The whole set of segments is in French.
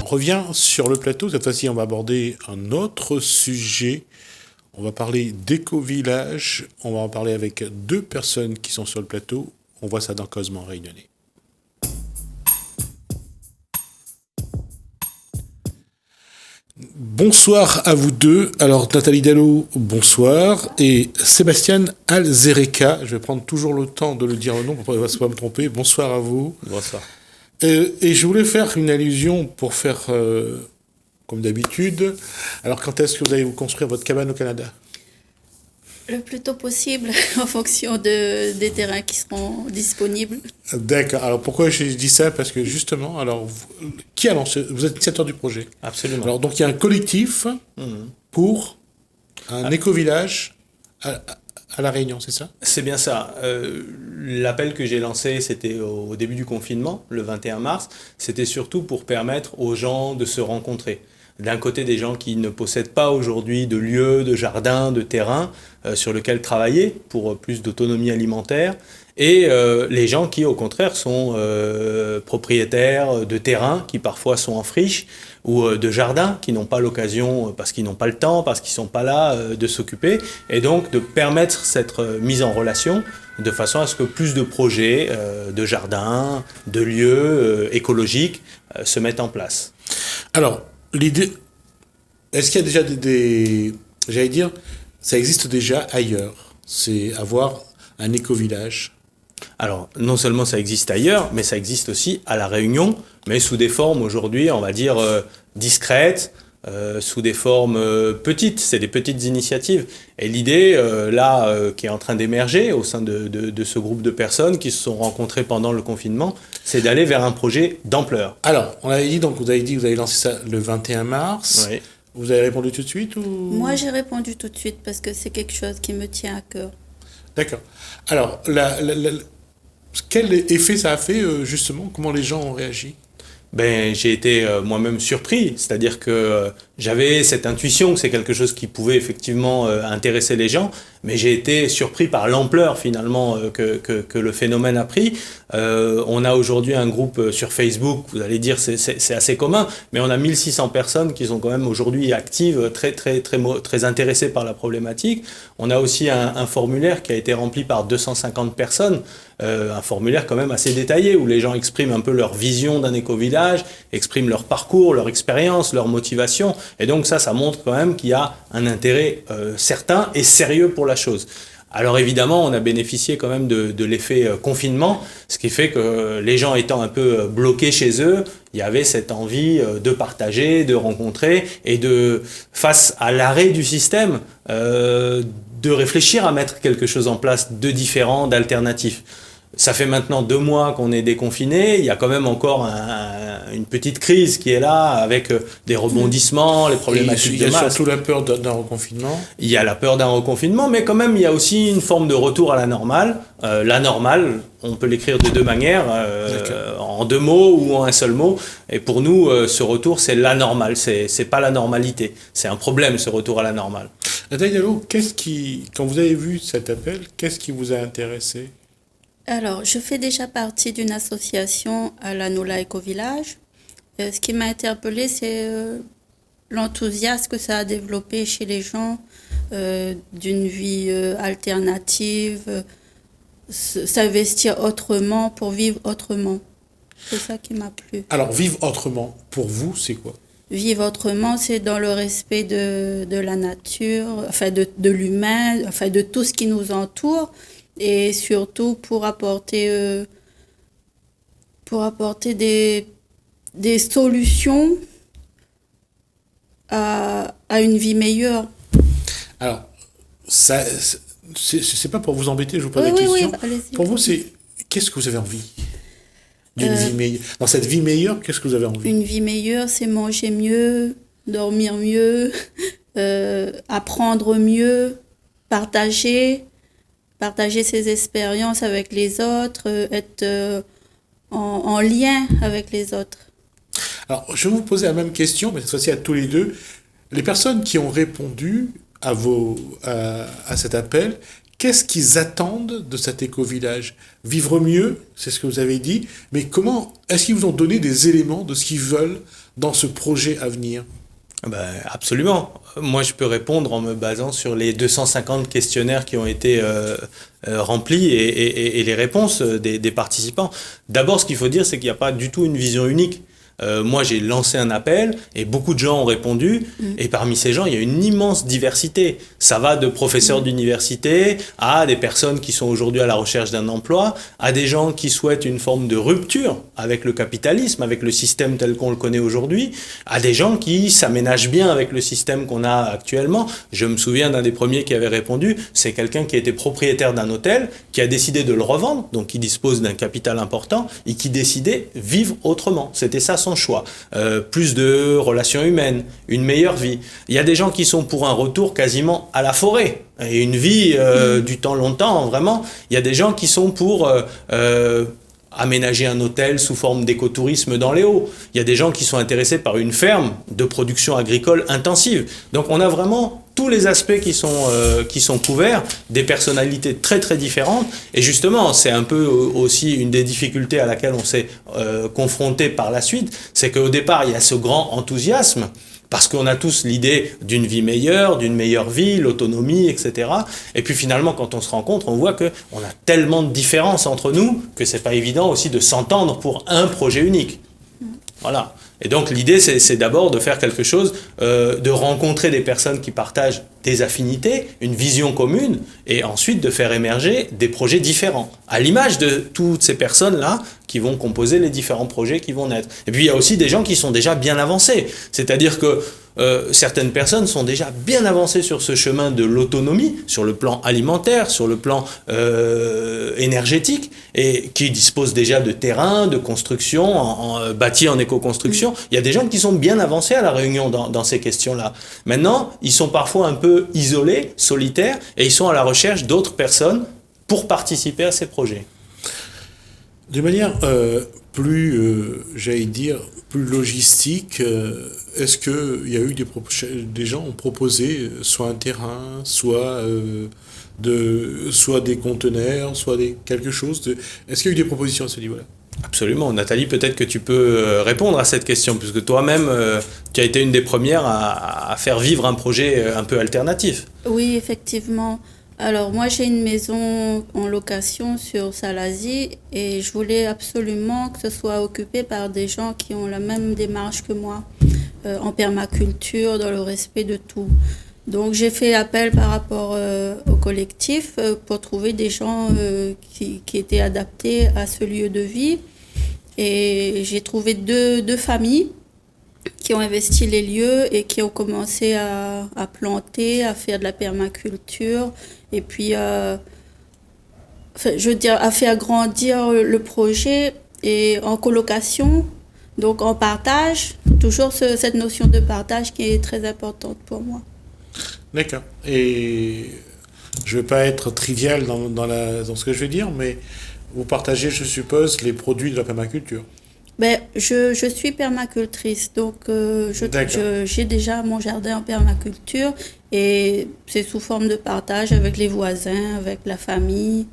revient sur le plateau. Cette fois-ci, on va aborder un autre sujet. On va parler d'éco-village. On va en parler avec deux personnes qui sont sur le plateau. On voit ça dans Causement Réunionnais. Bonsoir à vous deux. Alors, Nathalie Dallot, bonsoir. Et Sébastien Alzereka, je vais prendre toujours le temps de le dire au nom pour ne pas me tromper. Bonsoir à vous. Bonsoir. Et je voulais faire une allusion pour faire, comme d'habitude. Alors, quand est-ce que vous allez vous construire votre cabane au Canada ? Le plus tôt possible, en fonction des terrains qui seront disponibles. D'accord. Alors, pourquoi je dis ça ? Parce que justement, alors, qui a lancé ? Vous êtes initiateur du projet. Absolument. Alors, donc, il y a un collectif pour un éco-village à La Réunion, c'est ça ? C'est bien ça. L'appel que j'ai lancé, c'était au début du confinement, le 21 mars. C'était surtout pour permettre aux gens de se rencontrer. D'un côté, des gens qui ne possèdent pas aujourd'hui de lieux, de jardins, de terrains sur lesquels travailler pour plus d'autonomie alimentaire. Et les gens qui, au contraire, sont propriétaires de terrains qui parfois sont en friche ou de jardins qui n'ont pas l'occasion, parce qu'ils n'ont pas le temps, parce qu'ils ne sont pas là, de s'occuper. Et donc, de permettre cette mise en relation de façon à ce que plus de projets de jardins, de lieux écologiques se mettent en place. Alors, l'idée, est-ce qu'il y a déjà j'allais dire, ça existe déjà ailleurs, c'est avoir un éco-village. Alors, non seulement ça existe ailleurs, mais ça existe aussi à La Réunion, mais sous des formes aujourd'hui, on va dire, discrètes, sous des formes petites, c'est des petites initiatives. Et l'idée, qui est en train d'émerger au sein de ce groupe de personnes qui se sont rencontrées pendant le confinement, c'est d'aller vers un projet d'ampleur. Alors, vous avez dit que vous avez lancé ça le 21 mars. Oui. Vous avez répondu tout de suite ou... Moi, j'ai répondu tout de suite parce que c'est quelque chose qui me tient à cœur. D'accord. Alors, quel effet ça a fait, justement ? Comment les gens ont réagi ? J'ai été moi-même surpris, c'est-à-dire que j'avais cette intuition que c'est quelque chose qui pouvait effectivement intéresser les gens, mais j'ai été surpris par l'ampleur finalement que le phénomène a pris. On a aujourd'hui un groupe sur Facebook, vous allez dire c'est assez commun, mais on a 1600 personnes qui sont quand même aujourd'hui actives, très intéressées par la problématique. On a aussi un formulaire qui a été rempli par 250 personnes, un formulaire quand même assez détaillé où les gens expriment un peu leur vision d'un éco-village, expriment leur parcours, leur expérience, leur motivation. Et donc ça montre quand même qu'il y a un intérêt certain et sérieux pour la chose. Alors évidemment, on a bénéficié quand même de l'effet confinement, ce qui fait que les gens étant un peu bloqués chez eux, il y avait cette envie de partager, de rencontrer et face à l'arrêt du système, de réfléchir à mettre quelque chose en place de différent, d'alternatif. Ça fait maintenant 2 mois qu'on est déconfiné. Il y a quand même encore une petite crise qui est là avec des rebondissements, les problématiques de masse. Il y a surtout la peur d'un reconfinement. Il y a la peur d'un reconfinement, mais quand même il y a aussi une forme de retour à la normale. La normale, on peut l'écrire de 2 manières, en 2 mots ou en un seul mot. Et pour nous, ce retour, c'est la normale. C'est pas la normalité. C'est un problème, ce retour à la normale. Nathalie Dallot, quand vous avez vu cet appel, qu'est-ce qui vous a intéressé ? Alors, je fais déjà partie d'une association à la Nola Éco-Village. Ce qui m'a interpellée, c'est l'enthousiasme que ça a développé chez les gens d'une vie alternative, s'investir autrement pour vivre autrement. C'est ça qui m'a plu. Alors, vivre autrement, pour vous, c'est quoi ? Vivre autrement, c'est dans le respect de la nature, enfin de l'humain, enfin de tout ce qui nous entoure. Et surtout pour apporter des solutions à une vie meilleure. Alors, ça, c'est pas pour vous embêter, je vous pose la question. Allez-y. Pour vous, c'est qu'est-ce que vous avez envie d'une vie meilleure ? Dans cette vie meilleure, qu'est-ce que vous avez envie ? Une vie meilleure, c'est manger mieux, dormir mieux, apprendre mieux, partager ses expériences avec les autres, être en lien avec les autres. Alors, je vais vous poser la même question, mais cette fois-ci à tous les deux. Les personnes qui ont répondu à cet appel, qu'est-ce qu'ils attendent de cet éco-village? Vivre mieux, c'est ce que vous avez dit, mais comment est-ce qu'ils vous ont donné des éléments de ce qu'ils veulent dans ce projet à venir? Ben, absolument. Moi, je peux répondre en me basant sur les 250 questionnaires qui ont été remplis et les réponses des participants. D'abord, ce qu'il faut dire, c'est qu'il n'y a pas du tout une vision unique. Moi, j'ai lancé un appel et beaucoup de gens ont répondu. Et parmi ces gens, il y a une immense diversité. Ça va de professeurs d'université à des personnes qui sont aujourd'hui à la recherche d'un emploi, à des gens qui souhaitent une forme de rupture avec le capitalisme, avec le système tel qu'on le connaît aujourd'hui, à des gens qui s'aménagent bien avec le système qu'on a actuellement. Je me souviens d'un des premiers qui avait répondu, c'est quelqu'un qui était propriétaire d'un hôtel, qui a décidé de le revendre, donc qui dispose d'un capital important, et qui décidait vivre autrement. C'était ça son choix. Plus de relations humaines, une meilleure vie. Il y a des gens qui sont pour un retour quasiment à la forêt et une vie du temps longtemps, vraiment. Il y a des gens qui sont pour aménager un hôtel sous forme d'écotourisme dans les Hauts. Il y a des gens qui sont intéressés par une ferme de production agricole intensive. Donc on a vraiment tous les aspects qui sont couverts, des personnalités très très différentes. Et justement, c'est un peu aussi une des difficultés à laquelle on s'est confronté par la suite, c'est qu'au départ, il y a ce grand enthousiasme, parce qu'on a tous l'idée d'une vie meilleure, d'une meilleure vie, l'autonomie, etc. Et puis finalement, quand on se rencontre, on voit qu'on a tellement de différences entre nous que c'est pas évident aussi de s'entendre pour un projet unique. Voilà. Et donc l'idée, c'est d'abord de faire quelque chose, de rencontrer des personnes qui partagent des affinités, une vision commune, et ensuite de faire émerger des projets différents, à l'image de toutes ces personnes-là qui vont composer les différents projets qui vont naître. Et puis il y a aussi des gens qui sont déjà bien avancés, c'est-à-dire que certaines personnes sont déjà bien avancées sur ce chemin de l'autonomie, sur le plan alimentaire, sur le plan énergétique, et qui disposent déjà de terrains, de construction, bâtis en éco-construction. Il y a des gens qui sont bien avancés à La Réunion dans ces questions-là. Maintenant, ils sont parfois un peu isolés, solitaires, et ils sont à la recherche d'autres personnes pour participer à ces projets. De manière j'allais dire, plus logistique, est-ce qu'il y a eu des gens ont proposé soit un terrain, soit des conteneurs, soit quelque chose Est-ce qu'il y a eu des propositions à ce niveau-là? Absolument. Nathalie, peut-être que tu peux répondre à cette question, puisque toi-même, tu as été une des premières à faire vivre un projet un peu alternatif. Oui, effectivement. Alors moi j'ai une maison en location sur Salazie et je voulais absolument que ce soit occupé par des gens qui ont la même démarche que moi, en permaculture, dans le respect de tout. Donc j'ai fait appel par rapport au collectif pour trouver des gens qui étaient adaptés à ce lieu de vie. Et j'ai trouvé deux familles qui ont investi les lieux et qui ont commencé à planter, à faire de la permaculture et puis à faire grandir le projet et en colocation, donc en partage, toujours cette notion de partage qui est très importante pour moi. D'accord. Et je ne vais pas être trivial dans ce que je vais dire, mais vous partagez, je suppose, les produits de la permaculture. Je suis permacultrice, donc j'ai déjà mon jardin en permaculture et c'est sous forme de partage avec les voisins, avec la famille.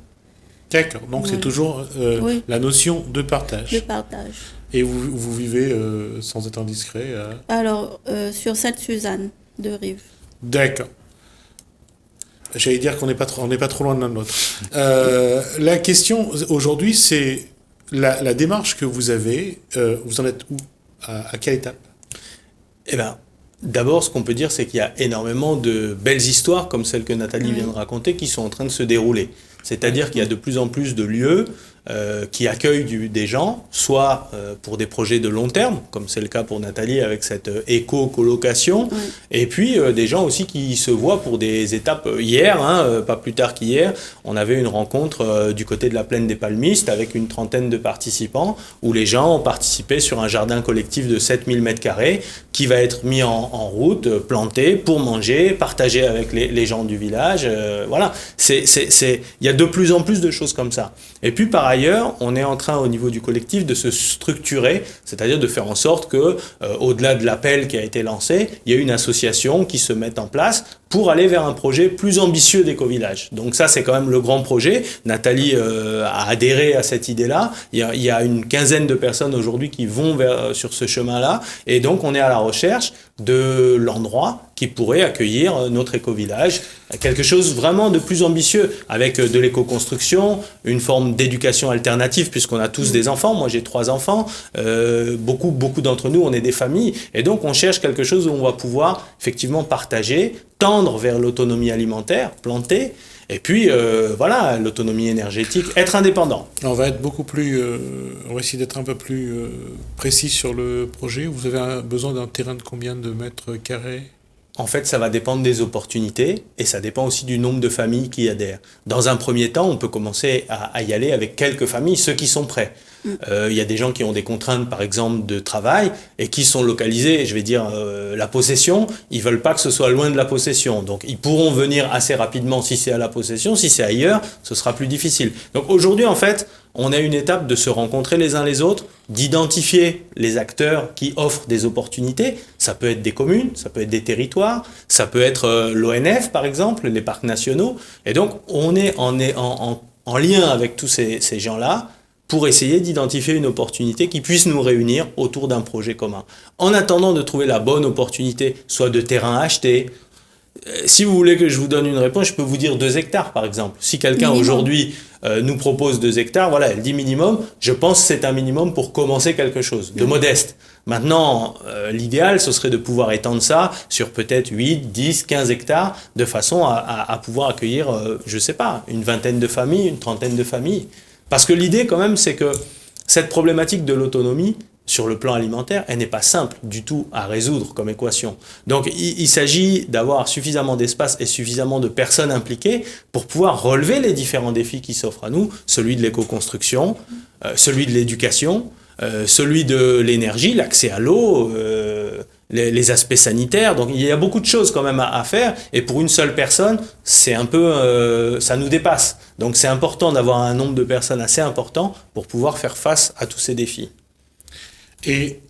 D'accord, donc voilà. C'est toujours oui. La notion de partage. De partage. Et vous vivez, sans être indiscret, Alors, sur Sainte-Suzanne de Rive. D'accord. J'allais dire qu'on n'est pas trop loin de l'un de l'autre. La question aujourd'hui, c'est la démarche que vous avez, vous en êtes où? À quelle étape? Eh bien, d'abord, ce qu'on peut dire, c'est qu'il y a énormément de belles histoires, comme celle que Nathalie vient de raconter, qui sont en train de se dérouler. C'est-à-dire qu'il y a de plus en plus de lieux qui accueillent des gens, soit pour des projets de long terme, comme c'est le cas pour Nathalie avec cette éco-colocation, et puis des gens aussi qui se voient pour des étapes. Hier, pas plus tard qu'hier, on avait une rencontre du côté de la plaine des Palmistes avec une trentaine de participants, où les gens ont participé sur un jardin collectif de 7000 m² qui va être mis en route, planté pour manger, partagé avec les gens du village. Voilà, il y a de plus en plus de choses comme ça. Et puis par ailleurs, on est en train au niveau du collectif de se structurer, c'est-à-dire de faire en sorte que, au-delà de l'appel qui a été lancé, il y a une association qui se mette en place pour aller vers un projet plus ambitieux d'éco-village. Donc ça, c'est quand même le grand projet. Nathalie a adhéré à cette idée-là. Il y a une quinzaine de personnes aujourd'hui qui vont sur ce chemin-là. Et donc, on est à la recherche de l'endroit qui pourrait accueillir notre éco-village. Quelque chose vraiment de plus ambitieux, avec de l'éco-construction, une forme d'éducation alternative, puisqu'on a tous des enfants. Moi, j'ai 3 enfants. Beaucoup d'entre nous, on est des familles. Et donc, on cherche quelque chose où on va pouvoir effectivement partager, tendre vers l'autonomie alimentaire, planter, et puis voilà, l'autonomie énergétique, être indépendant. On va être on va essayer d'être un peu plus précis sur le projet. Vous avez besoin d'un terrain de combien de mètres carrés ? En fait, ça va dépendre des opportunités et ça dépend aussi du nombre de familles qui adhèrent. Dans un premier temps, on peut commencer à y aller avec quelques familles, ceux qui sont prêts. Il y a des gens qui ont des contraintes, par exemple, de travail et qui sont localisés, je vais dire, la possession, ils veulent pas que ce soit loin de la possession. Donc, ils pourront venir assez rapidement si c'est à la possession. Si c'est ailleurs, ce sera plus difficile. Donc, aujourd'hui, en fait, on a une étape de se rencontrer les uns les autres, d'identifier les acteurs qui offrent des opportunités. Ça peut être des communes, ça peut être des territoires, ça peut être l'ONF, par exemple, les parcs nationaux. Et donc, on est en lien avec tous ces gens-là pour essayer d'identifier une opportunité qui puisse nous réunir autour d'un projet commun. En attendant de trouver la bonne opportunité, soit de terrain acheté. Si vous voulez que je vous donne une réponse, je peux vous dire 2 hectares, par exemple. Si quelqu'un aujourd'hui nous propose 2 hectares, voilà, elle dit minimum, je pense que c'est un minimum pour commencer quelque chose de modeste. Maintenant, l'idéal, ce serait de pouvoir étendre ça sur peut-être 8, 10, 15 hectares, de façon à pouvoir accueillir, je sais pas, une vingtaine de familles, une trentaine de familles. Parce que l'idée, quand même, c'est que cette problématique de l'autonomie, sur le plan alimentaire, elle n'est pas simple du tout à résoudre comme équation. Donc, il s'agit d'avoir suffisamment d'espace et suffisamment de personnes impliquées pour pouvoir relever les différents défis qui s'offrent à nous, celui de l'éco-construction, celui de l'éducation, celui de l'énergie, l'accès à l'eau, les aspects sanitaires. Donc, il y a beaucoup de choses quand même à faire. Et pour une seule personne, c'est un peu, ça nous dépasse. Donc, c'est important d'avoir un nombre de personnes assez important pour pouvoir faire face à tous ces défis. Et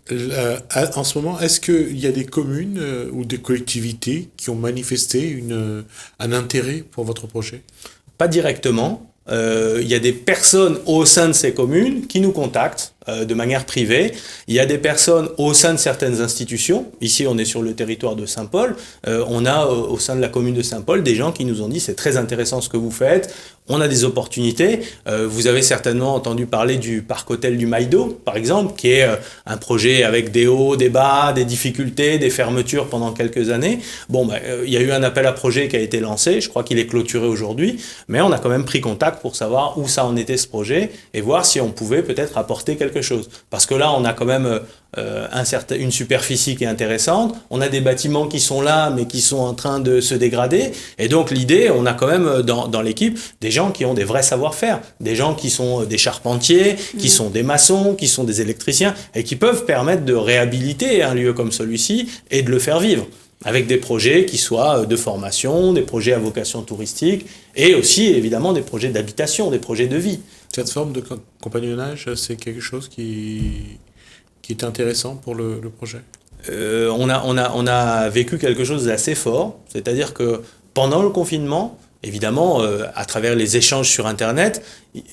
en ce moment, est-ce qu'il y a des communes ou des collectivités qui ont manifesté un intérêt pour votre projet ? Pas directement. Il y a des personnes au sein de ces communes qui nous contactent de manière privée. Il y a des personnes au sein de certaines institutions. Ici, on est sur le territoire de Saint-Paul. On a au sein de la commune de Saint-Paul des gens qui nous ont dit c'est très intéressant ce que vous faites. On a des opportunités. Vous avez certainement entendu parler du parc hôtel du Maïdo, par exemple, qui est un projet avec des hauts, des bas, des difficultés, des fermetures pendant quelques années. Bon, il y a eu un appel à projet qui a été lancé. Je crois qu'il est clôturé aujourd'hui. Mais on a quand même pris contact pour savoir où ça en était ce projet et voir si on pouvait peut-être apporter quelque chose. Parce que là, on a quand même une superficie qui est intéressante. On a des bâtiments qui sont là, mais qui sont en train de se dégrader. Et donc, l'idée, on a quand même dans l'équipe des gens qui ont des vrais savoir-faire, des gens qui sont des charpentiers, qui sont des maçons, qui sont des électriciens, et qui peuvent permettre de réhabiliter un lieu comme celui-ci et de le faire vivre, avec des projets qui soient de formation, des projets à vocation touristique, et aussi, évidemment, des projets d'habitation, des projets de vie. Cette forme de compagnonnage, c'est quelque chose qui est intéressant pour le projet ? On a vécu quelque chose d'assez fort, c'est-à-dire que pendant le confinement, évidemment, à travers les échanges sur Internet,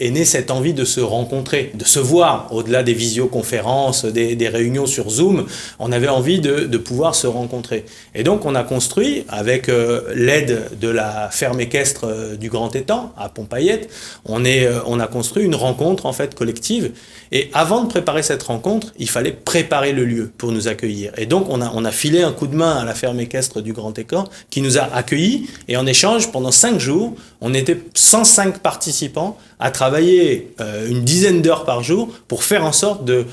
est née cette envie de se rencontrer, de se voir, au-delà des visioconférences, des réunions sur Zoom. On avait envie de pouvoir se rencontrer. Et donc, on a construit, avec l'aide de la ferme équestre du Grand Étang, à Pompayette, on a construit une rencontre, en fait, collective. Et avant de préparer cette rencontre, il fallait préparer le lieu pour nous accueillir. Et donc, on a filé un coup de main à la ferme équestre du Grand Étang, qui nous a accueillis. Et en échange, pendant 5 jours, on était 105 participants à travailler une dizaine d'heures par jour pour faire en sorte de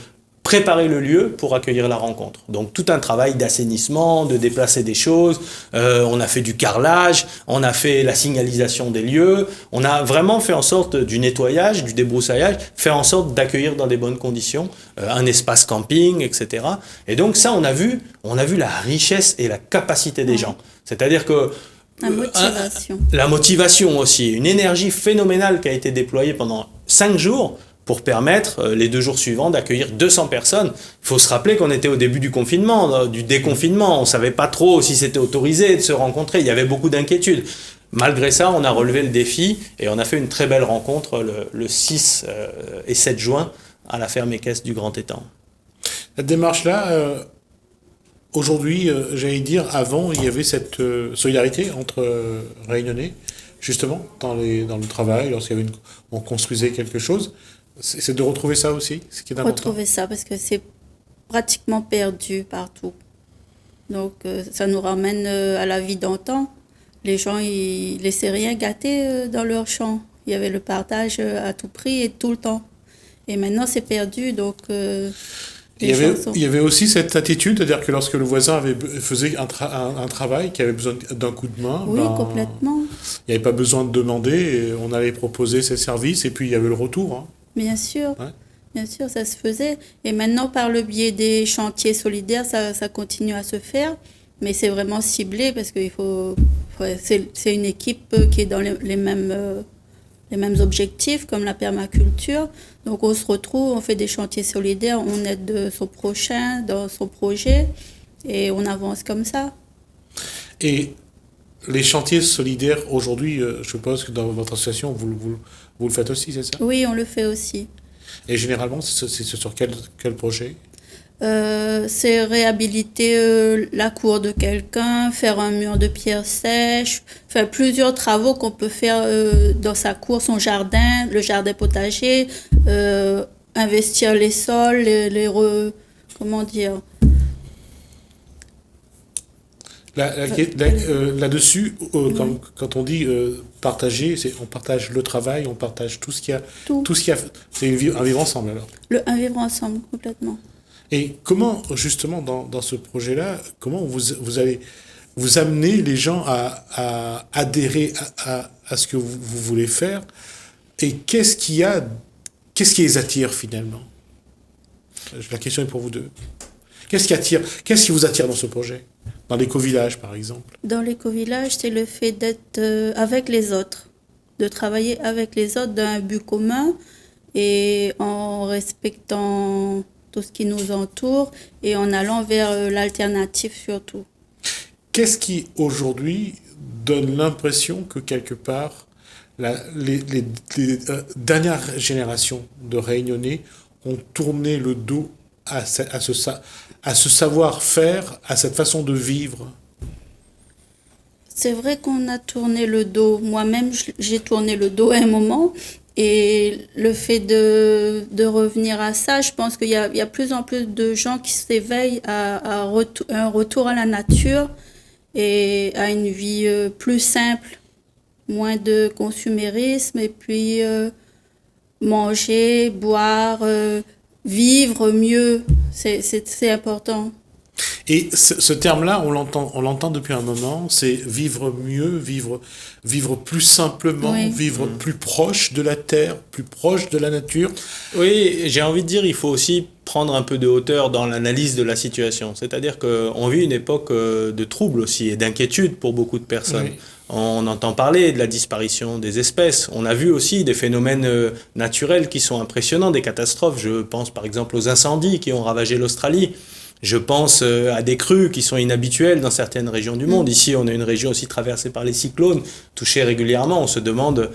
préparer le lieu pour accueillir la rencontre. Donc tout un travail d'assainissement, de déplacer des choses, on a fait du carrelage, on a fait la signalisation des lieux, on a vraiment fait en sorte du nettoyage, du débroussaillage, faire en sorte d'accueillir dans des bonnes conditions, un espace camping, etc. Et donc ça, on a vu la richesse et la capacité des gens. C'est-à-dire que la motivation aussi, une énergie phénoménale qui a été déployée pendant 5 jours pour permettre les 2 jours suivants d'accueillir 200 personnes. Il faut se rappeler qu'on était au début du confinement, du déconfinement. On ne savait pas trop si c'était autorisé de se rencontrer. Il y avait beaucoup d'inquiétudes. Malgré ça, on a relevé le défi et on a fait une très belle rencontre le 6 et 7 juin à la ferme équestre du Grand Étang. Cette démarche-là, aujourd'hui, j'allais dire, avant, il y avait cette solidarité entre Réunionnais, justement, dans le travail, on construisait quelque chose. C'est de retrouver ça aussi, ce qui est important. Retrouver ça, parce que c'est pratiquement perdu partout. Donc, ça nous ramène à la vie d'antan. Les gens, ils ne laissaient rien gâter dans leur champ. Il y avait le partage à tout prix et tout le temps. Et maintenant, c'est perdu, donc... Il y avait aussi cette attitude, c'est-à-dire que lorsque le voisin faisait un travail qui avait besoin d'un coup de main, oui, complètement. Il n'y avait pas besoin de demander, et on allait proposer ses services et puis il y avait le retour. Hein. Bien sûr, Ouais. bien sûr, ça se faisait. Et maintenant, par le biais des chantiers solidaires, ça continue à se faire, mais c'est vraiment ciblé parce que c'est une équipe qui est dans les mêmes objectifs comme la permaculture. Donc on se retrouve, on fait des chantiers solidaires, on aide son prochain dans son projet et on avance comme ça. Et les chantiers solidaires, aujourd'hui, je suppose que dans votre association, vous le faites aussi, c'est ça? Oui, on le fait aussi. Et généralement, c'est sur quel projet? C'est réhabiliter la cour de quelqu'un, faire un mur de pierre sèche, faire plusieurs travaux qu'on peut faire dans sa cour, son jardin, le jardin potager, investir les sols, comment dire? Là-dessus, quand on dit partager, on partage le travail, on partage tout ce qu'il y a. Tout. Tout ce qu'il y a. C'est un vivre ensemble alors. Un vivre ensemble, complètement. Et comment, justement, dans ce projet-là, comment vous allez vous amener les gens à adhérer à ce que vous voulez faire? Et qu'est-ce qui les attire finalement? La question est pour vous deux. Qu'est-ce qui vous attire dans ce projet? Dans l'éco-village, par exemple? Dans l'éco-village, c'est le fait d'être avec les autres, de travailler avec les autres dans un but commun et en respectant tout ce qui nous entoure et en allant vers l'alternative surtout. Qu'est-ce qui, aujourd'hui, donne l'impression que, quelque part, les dernières générations de Réunionnais ont tourné le dos à ce savoir-faire, à cette façon de vivre? C'est vrai qu'on a tourné le dos. Moi-même, j'ai tourné le dos à un moment. Et le fait de revenir à ça, je pense qu'il y a plus en plus de gens qui s'éveillent à un retour à la nature et à une vie plus simple, moins de consumérisme et puis manger, boire, vivre mieux, c'est important. Et ce terme-là, on l'entend depuis un moment, c'est vivre mieux, vivre plus simplement, Oui. vivre plus proche de la terre, plus proche de la nature. Oui, j'ai envie de dire, il faut aussi prendre un peu de hauteur dans l'analyse de la situation. C'est-à-dire qu'on vit une époque de troubles aussi et d'inquiétude pour beaucoup de personnes. Oui. On entend parler de la disparition des espèces. On a vu aussi des phénomènes naturels qui sont impressionnants, des catastrophes. Je pense par exemple aux incendies qui ont ravagé l'Australie. Je pense à des crues qui sont inhabituelles dans certaines régions du monde. Ici, on a une région aussi traversée par les cyclones, touchée régulièrement. On se demande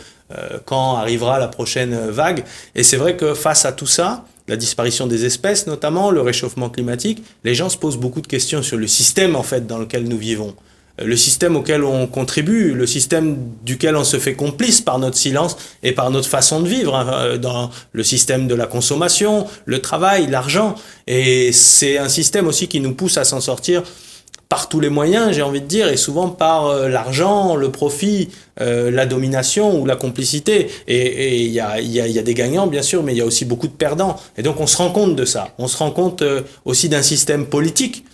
quand arrivera la prochaine vague. Et c'est vrai que face à tout ça, la disparition des espèces notamment, le réchauffement climatique, les gens se posent beaucoup de questions sur le système en fait dans lequel nous vivons. Le système auquel on contribue, le système duquel on se fait complice par notre silence et par notre façon de vivre, hein, dans le système de la consommation, le travail, l'argent. Et c'est un système aussi qui nous pousse à s'en sortir par tous les moyens, j'ai envie de dire, et souvent par l'argent, le profit, la domination ou la complicité. Et il y a des gagnants, bien sûr, mais il y a aussi beaucoup de perdants. Et donc on se rend compte de ça. On se rend compte aussi d'un système politique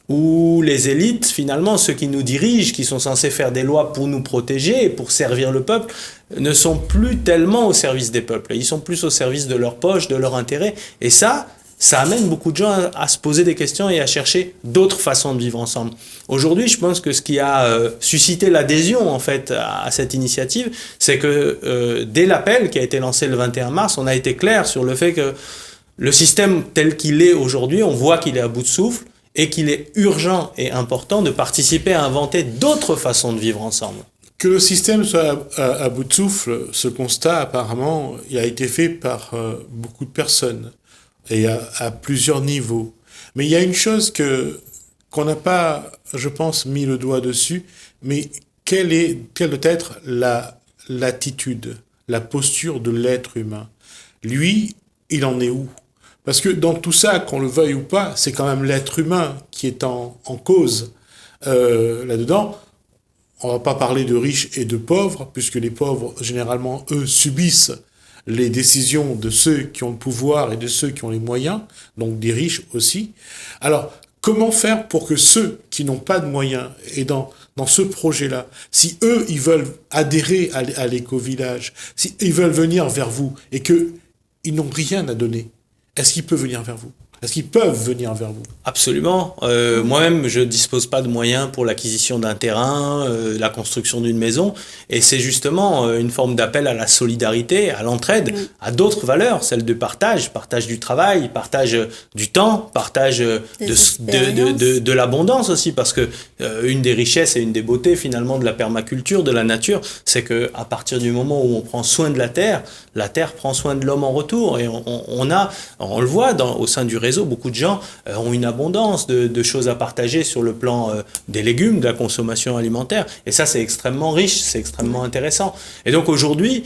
où les élites, finalement, ceux qui nous dirigent, qui sont censés faire des lois pour nous protéger, pour servir le peuple, ne sont plus tellement au service des peuples. Ils sont plus au service de leur poche, de leur intérêt. Et ça, ça amène beaucoup de gens à se poser des questions et à chercher d'autres façons de vivre ensemble. Aujourd'hui, je pense que ce qui a suscité l'adhésion en fait à cette initiative, c'est que dès l'appel qui a été lancé le 21 mars, on a été clair sur le fait que le système tel qu'il est aujourd'hui, on voit qu'il est à bout de souffle et qu'il est urgent et important de participer à inventer d'autres façons de vivre ensemble. Que le système soit à bout de souffle, ce constat, apparemment, il a été fait par beaucoup de personnes et à plusieurs niveaux. Mais il y a une chose qu'on n'a pas, je pense, mis le doigt dessus, mais quelle doit être l'attitude, la posture de l'être humain? Lui, il en est où? Parce que dans tout ça, qu'on le veuille ou pas, c'est quand même l'être humain qui est en cause là-dedans. On va pas parler de riches et de pauvres, puisque les pauvres, généralement, eux, subissent les décisions de ceux qui ont le pouvoir et de ceux qui ont les moyens, donc des riches aussi. Alors, comment faire pour que ceux qui n'ont pas de moyens, et dans ce projet-là, si eux, ils veulent adhérer à l'éco-village, si ils veulent venir vers vous, et qu'ils n'ont rien à donner, est-ce qu'ils peuvent venir vers vous? Est-ce qu'ils peuvent venir vers vous? Absolument. Moi-même, je ne dispose pas de moyens pour l'acquisition d'un terrain, la construction d'une maison. Et c'est justement une forme d'appel à la solidarité, à l'entraide, à d'autres valeurs, celles de partage du travail, partage du temps, partage de l'abondance aussi. Parce que une des richesses et une des beautés finalement de la permaculture, de la nature, c'est qu'à partir du moment où on prend soin de la terre prend soin de l'homme en retour. Et on le voit au sein du réseau, beaucoup de gens ont une abondance de choses à partager sur le plan des légumes, de la consommation alimentaire. Et ça, c'est extrêmement riche, c'est extrêmement intéressant. Et donc aujourd'hui,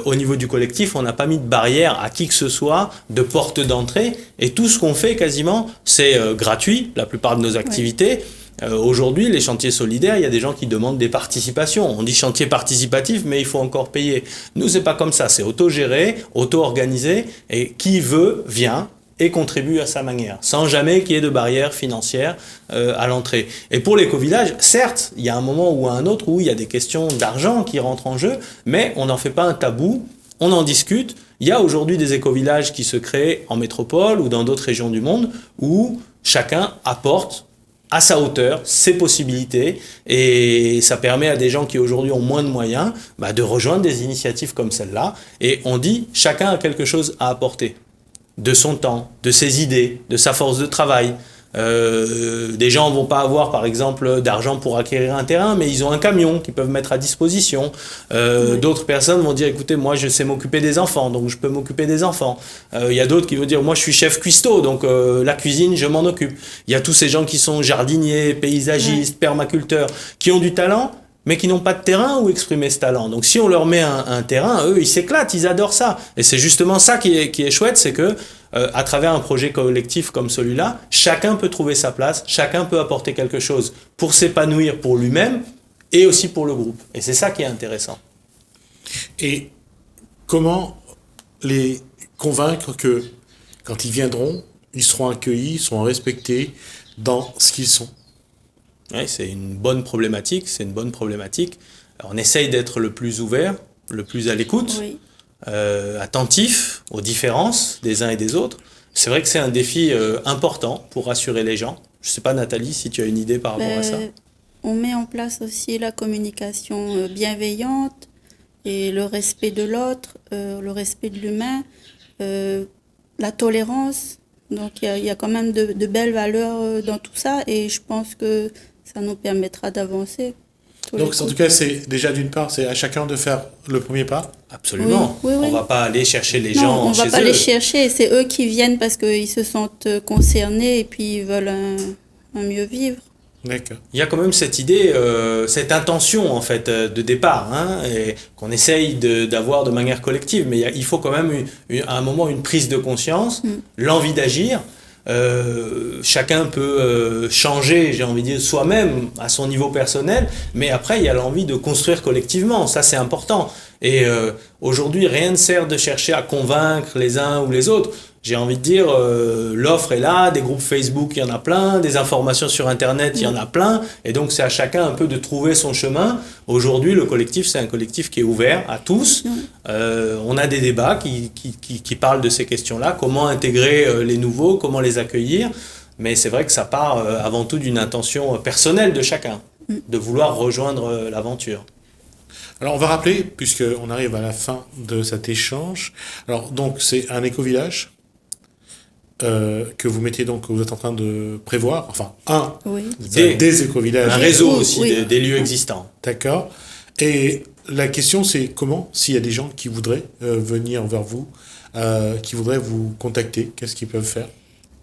au niveau du collectif, on n'a pas mis de barrière à qui que ce soit, de porte d'entrée. Et tout ce qu'on fait quasiment, c'est gratuit, la plupart de nos activités. Aujourd'hui, les chantiers solidaires, il y a des gens qui demandent des participations. On dit chantier participatif, mais il faut encore payer. Nous, c'est pas comme ça. C'est auto-géré, auto-organisé. Et qui veut, vient et contribue à sa manière, sans jamais qu'il y ait de barrière financière à l'entrée. Et pour l'éco-village, certes, il y a un moment ou un autre où il y a des questions d'argent qui rentrent en jeu, mais on n'en fait pas un tabou, on en discute. Il y a aujourd'hui des éco-villages qui se créent en métropole ou dans d'autres régions du monde où chacun apporte à sa hauteur, ses possibilités, et ça permet à des gens qui aujourd'hui ont moins de moyens de rejoindre des initiatives comme celle-là. Et on dit, chacun a quelque chose à apporter, de son temps, de ses idées, de sa force de travail. Des gens ne vont pas avoir, par exemple, d'argent pour acquérir un terrain, mais ils ont un camion qu'ils peuvent mettre à disposition. D'autres personnes vont dire, écoutez, moi, je sais m'occuper des enfants, donc je peux m'occuper des enfants. Il y a d'autres qui vont dire, moi, je suis chef cuistot, donc la cuisine, je m'en occupe. Il y a tous ces gens qui sont jardiniers, paysagistes, permaculteurs, qui ont du talent, mais qui n'ont pas de terrain où exprimer ce talent. Donc si on leur met un terrain, eux, ils s'éclatent, ils adorent ça. Et c'est justement ça qui est chouette, c'est que à travers un projet collectif comme celui-là, chacun peut trouver sa place, chacun peut apporter quelque chose pour s'épanouir pour lui-même et aussi pour le groupe. Et c'est ça qui est intéressant. Et comment les convaincre que quand ils viendront, ils seront accueillis, ils seront respectés dans ce qu'ils sont? Ouais, c'est une bonne problématique, On essaye d'être le plus ouvert, le plus à l'écoute, Oui. Attentif aux différences des uns et des autres. C'est vrai que c'est un défi important pour rassurer les gens. Je ne sais pas, Nathalie, si tu as une idée par rapport à ça. On met en place aussi la communication bienveillante et le respect de l'autre, le respect de l'humain, la tolérance. Donc il y a quand même de belles valeurs dans tout ça et je pense que ça nous permettra d'avancer. Donc en tout cas, c'est déjà d'une part, c'est à chacun de faire le premier pas. Absolument. Oui. On ne va pas aller chercher les Non, gens on ne chez va pas eux. les chercher, c'est eux qui viennent parce qu'ils se sentent concernés et puis ils veulent un mieux vivre. D'accord. Il y a quand même cette idée, cette intention en fait de départ, et qu'on essaye d'avoir de manière collective. Mais il faut quand même à un moment une prise de conscience, l'envie d'agir. Chacun peut changer, j'ai envie de dire, soi-même à son niveau personnel, mais après il y a l'envie de construire collectivement, ça c'est important. Et aujourd'hui, rien ne sert de chercher à convaincre les uns ou les autres. J'ai envie de dire, l'offre est là, des groupes Facebook, il y en a plein, des informations sur Internet, il y en a plein, et donc c'est à chacun un peu de trouver son chemin. Aujourd'hui, le collectif, c'est un collectif qui est ouvert à tous. On a des débats qui parlent de ces questions-là, comment intégrer les nouveaux, comment les accueillir, mais c'est vrai que ça part avant tout d'une intention personnelle de chacun, de vouloir rejoindre l'aventure. Alors, on va rappeler, puisqu'on arrive à la fin de cet échange. Alors, donc, c'est un éco-village que vous mettez donc, que vous êtes en train de prévoir. Enfin, des éco-villages. Un réseau aussi, oui. des lieux existants. D'accord. Et la question, c'est comment, s'il y a des gens qui voudraient venir vers vous, qui voudraient vous contacter, qu'est-ce qu'ils peuvent faire?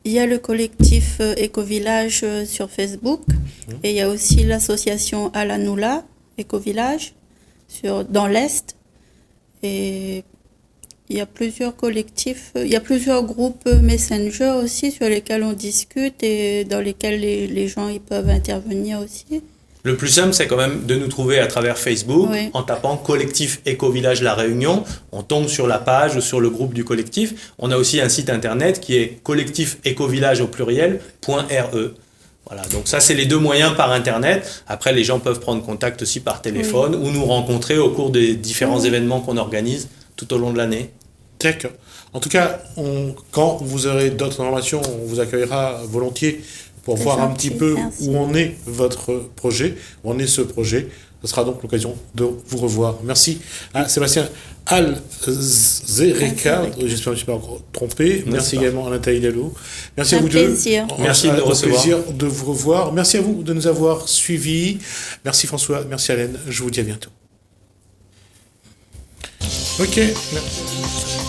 Il y a le collectif Éco-Village sur Facebook et il y a aussi l'association Alanoula Éco-Village dans l'Est. Et il y a plusieurs collectifs, il y a plusieurs groupes Messenger aussi sur lesquels on discute et dans lesquels les gens ils peuvent intervenir aussi. Le plus simple, c'est quand même de nous trouver à travers Facebook, Oui. en tapant collectif Éco-Village La Réunion. On tombe sur la page ou sur le groupe du collectif. On a aussi un site internet qui est collectifécovillage au pluriel.re. Voilà, donc ça, c'est les deux moyens par internet. Après, les gens peuvent prendre contact aussi par téléphone ou nous rencontrer au cours des différents événements qu'on organise tout au long de l'année. D'accord. En tout cas, quand vous aurez d'autres informations, on vous accueillera volontiers pour C'est voir un gentil, petit peu merci. où en est votre projet, où en est ce projet. Ce sera donc l'occasion de vous revoir. Merci à Sébastien Alzereka, j'espère que je ne me suis pas encore trompé. Merci également à Nathalie Lalo. Merci à vous deux. Plaisir. Merci de nous recevoir. Plaisir de vous revoir. Merci à vous de nous avoir suivis. Merci François, merci Alain. Je vous dis à bientôt. Ok. Merci.